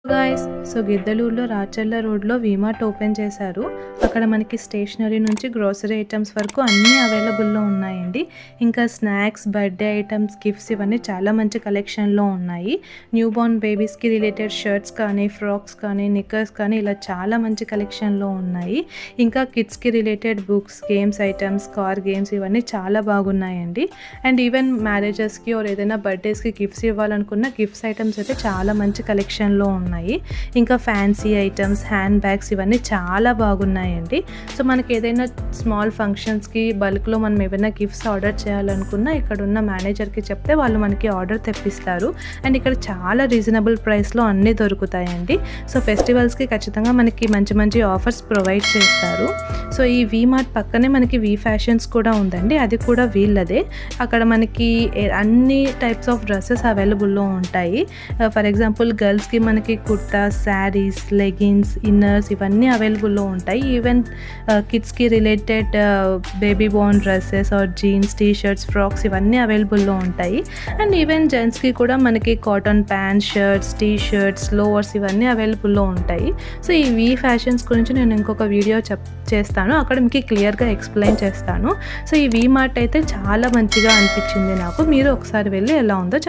Guys గిద్దలూరులో Racharla రోడ్లో V-Mart open చేశారు. అక్కడ మనకి స్టేషనరీ నుంచి గ్రోసరీ ఐటమ్స్ వరకు అన్నీ అవైలబుల్లో ఉన్నాయండి. ఇంకా స్నాక్స్, బర్త్డే ఐటమ్స్, గిఫ్ట్స్ ఇవన్నీ చాలా మంచి కలెక్షన్లో ఉన్నాయి. న్యూ బోర్న్ బేబీస్కి రిలేటెడ్ షర్ట్స్ కానీ, ఫ్రాక్స్ కానీ, నిక్కర్స్ కానీ ఇలా చాలా మంచి కలెక్షన్లో ఉన్నాయి. ఇంకా కిడ్స్కి related books, games items, car games ఇవన్నీ చాలా బాగున్నాయండి. అండ్ ఈవెన్ మ్యారేజెస్కి ఆర్ ఏదైనా బర్త్డేస్కి గిఫ్ట్స్ ఇవ్వాలనుకున్న గిఫ్ట్స్ ఐటమ్స్ అయితే చాలా మంచి కలెక్షన్లో ఉన్నాయి. ఇంకా ఫ్యాన్సీ ఐటమ్స్, హ్యాండ్ బ్యాగ్స్ ఇవన్నీ చాలా బాగున్నాయండి. సో మనకి ఏదైనా స్మాల్ ఫంక్షన్స్కి బల్క్లో మనం ఏమైనా గిఫ్ట్స్ ఆర్డర్ చేయాలనుకున్నా ఇక్కడ ఉన్న మేనేజర్కి చెప్తే వాళ్ళు మనకి ఆర్డర్ తెప్పిస్తారు. అండ్ ఇక్కడ చాలా రీజనబుల్ ప్రైస్లో అన్నీ దొరుకుతాయండి. సో ఫెస్టివల్స్కి ఖచ్చితంగా మనకి మంచి మంచి ఆఫర్స్ ప్రొవైడ్ చేస్తారు. సో ఈ వీమార్ట్ పక్కనే మనకి వీ ఫ్యాషన్స్ కూడా ఉందండి, అది కూడా వీళ్ళదే. అక్కడ మనకి అన్ని టైప్స్ ఆఫ్ డ్రెస్సెస్ అవైలబుల్లో ఉంటాయి. ఫర్ ఎగ్జాంపుల్ గర్ల్స్కి మనకి కుర్తా, శారీస్, లెగిన్స్, ఇన్నర్స్ ఇవన్నీ అవైలబుల్లో ఉంటాయి. ఈవెన్ కిడ్స్కి related baby born dresses or jeans, T shirts, frocks ఇవన్నీ అవైలబుల్లో ఉంటాయి. అండ్ ఈవెన్ జెంట్స్కి కూడా మనకి cotton pants, shirts, T shirts, lowers ఇవన్నీ అవైలబుల్లో ఉంటాయి. సో ఈ వీ ఫ్యాషన్స్ గురించి నేను ఇంకొక వీడియో చేస్తాను, అక్కడ మీకు క్లియర్గా ఎక్స్ప్లెయిన్ చేస్తాను. సో ఈ వీ మార్ట్ అయితే చాలా మంచిగా అనిపించింది నాకు. మీరు ఒకసారి వెళ్ళి ఎలా ఉందో